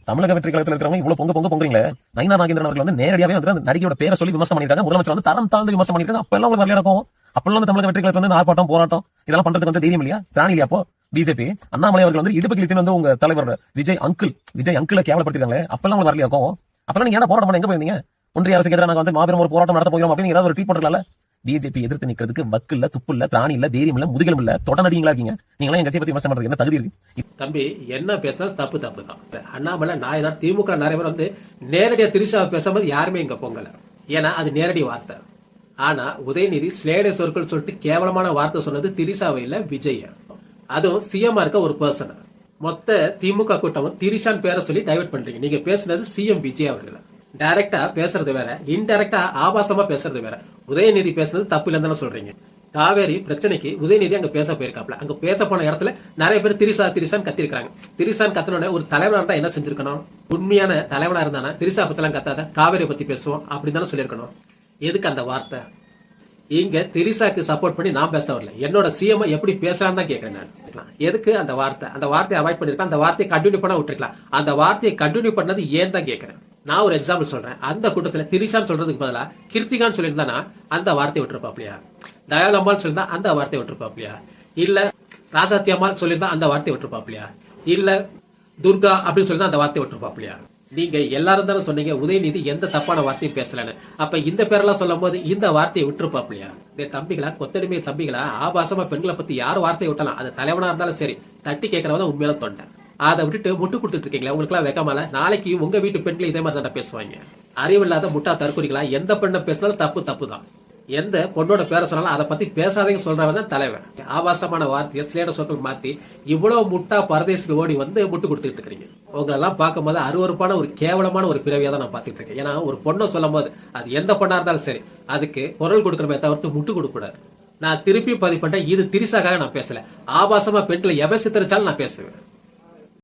தமிழக வெற்றி கழகத்தில் இருக்கிறவங்க இவ்வளவு பொங்குறீங்களே. நயினார் நாகேந்திரன் அவர்கள் வந்து நேரடியாவே வந்து நடிகையோட பேரை சொல்லி விமர்சனம் பண்ணிருக்காங்க. முதலமைச்சர் வந்து தரம் தாழ்ந்து விமர்சனம் பண்ணிருக்காங்க. அப்ப எல்லாம் உங்களுக்கு வரல நடக்கும். அப்பெல்லாம் வந்து தமிழக வெற்றி கழகத்தில் வந்து ஆர்ப்பாட்டம் போராட்டம் இதெல்லாம் பண்றதுக்கு வந்து தைரியம் இல்லையா, திராணி இல்லையா? அப்போ பிஜேபி அண்ணாமலை அவர்கள் வந்து இடுப்பு கிளிட்டு வந்து உங்க தலைவர் விஜய் அங்கிளை கேவலப்படுத்திருக்காங்களே, அப்பெல்லாம் உங்களுக்கு வரலையா இருக்கும்? அப்பெல்லாம் நீங்க என்ன போராட்டம் பண்ண எங்க போயிருந்தீங்க? ஒன்றிய அரசுக்கு எதிராக நாங்க வந்து மாபெரும் ஒரு போராட்டம் நடத்த போகிறோம் அப்படின்னு ஏதாவது ஒரு ட்வீட் பண்றல. பிஜேபி எதிர்த்து நிக்கிறதுக்கு வக்கு இல்ல, துப்பு இல்ல, திராணி இல்ல, தைரியம் இல்ல, முதுகலும் இல்ல, தொடநடிங்களா இருக்கீங்க. நீங்களா எங்க கட்சியை பத்தி விமர்சனம் பண்றதுக்கு என்ன தகுதி இருக்கு? தம்பி என்ன பேசினாலும் தப்பு தான். அண்ணாமலை நாயனார் திமுக நிறைய பேர் வந்து நேரடியா திரிஷாவை பேசும்போது யாருமே இங்க பொங்கல. ஏன்னா அது நேரடி வார்த்தை. ஆனா உதயநிதி ஸ்லேடே சொற்கள் சொல்லிட்டு கேவலமான வார்த்தை சொன்னது திரிஷாவை இல்ல, விஜய். அதுவும் சிஎம் இருக்க ஒரு பர்சன். மொத்த திமுக கூட்டம் திரிஷான் பேரை சொல்லி டைவர்ட் பண்றீங்க. நீங்க பேசுனது சிஎம் விஜய் அவர்கள். டைரக்டா பேசுறது வேற, இன்டைரக்டா ஆபாசமா பேசுறது வேற. உதயநிதி பேசுறது தப்பு இல்லைன்னு சொல்றீங்க. காவேரி பிரச்சனைக்கு உதயநிதி அங்க பேச போயிருக்காப்ல. அங்க பேச போன இடத்துல நிறைய பேர் திரிஷான் கத்திருக்காங்க. திரிஷான் கத்தனோட ஒரு தலைவனா இருந்தா என்ன செஞ்சிருக்கணும்? உண்மையான தலைவனா இருந்தானா திரிஷா பத்தி கத்தாத, காவேரி பத்தி பேசுவோம் அப்படின்னு தானே சொல்லிருக்கணும். எதுக்கு அந்த வார்த்தை? இங்க திரிஷாக்கு சப்போர்ட் பண்ணி நான் பேச வரல. என்னோட சிஎம் எப்படி பேசலான்னு தான் கேட்கிறேன் நான். எதுக்கு அந்த வார்த்தை? அந்த வார்த்தையை அவாய்ட் பண்ணிருக்கேன். அந்த வார்த்தையை கண்டினியூ பண்ண விட்டுருக்கலாம். அந்த வார்த்தையை கண்டினியூ பண்ணது ஏன் தான் கேட்கிறேன். நான் ஒரு எக்ஸாம்பிள் சொல்றேன். அந்த கூட்டத்துல திரிஷான்னு சொல்றதுக்கு பதிலா கிருத்திகான்னு சொல்லியிருந்தானா அந்த வார்த்தையை விட்டுருப்பாப்லையா? தயாளம்மாள் சொல்லியிருந்தா அந்த வார்த்தையை விட்டுருப்பாப்லையா? இல்ல ராசாத்தி அம்மாள் சொல்லியிருந்தா அந்த வார்த்தையை விட்டுருப்பாப்லையா? இல்ல துர்கா அப்படின்னு சொல்லியிருந்தா அந்த வார்த்தையை விட்டுருப்பாப்லையா? நீங்க எல்லாரும் தானே சொன்னீங்க உதயநிதி எந்த தப்பான வார்த்தையும் பேசலன்னு. அப்ப இந்த பேரெல்லாம் சொல்லும் போது இந்த வார்த்தையை விட்டுருப்பாப்லையா? தம்பிகளா, கொத்தடிமை தம்பிகளா, ஆபாசமா பெண்களை பத்தி யாரும் வார்த்தையை விட்டலாம். அது தலைவனா இருந்தாலும் சரி, தட்டி கேட்கறவங்க உண்மையில தொண்டை. அதை விட்டுட்டு முட்டு கொடுத்துட்டு இருக்கீங்களா? உங்களுக்கு எல்லாம் வெக்கமால? நாளைக்கு உங்க வீட்டு பெண்களை இதே மாதிரி தான் பேசுவாங்க. அறிவில்லாத முட்டா தற்கொலைகளா? எந்த பெண்ணை பேசினாலும் தப்பு தான். எந்த பொண்ணோட பேர சொன்னாலும் அதை பத்தி பேசாதீங்க சொல்றவன் தான் தலைவன். ஆபாசமான வார்த்தையை ஸ்லேட சொற்கள் மாத்தி இவ்வளவு முட்டா பரதேசிகள் ஓடி வந்து முட்டு கொடுத்துட்டு இருக்கீங்க. உங்களெல்லாம் பார்க்கும்போது அருவருப்பான ஒரு கேவலமான ஒரு பிறவியா தான் நான் பாத்துட்டு இருக்கேன். ஏன்னா ஒரு பொண்ணை சொல்லும் போது அது எந்த பொண்ணா இருந்தாலும் சரி, அதுக்கு குரல் கொடுக்கறமே தவிர்த்து முட்டு கொடுக்க கூடாது. நான் திருப்பி பதிவு பண்ணேன். இது திரிசாக்காக நான் பேசல. ஆபாசமா பெண்களை எவன் சித்தரிச்சாலும் நான் பேசுவேன்.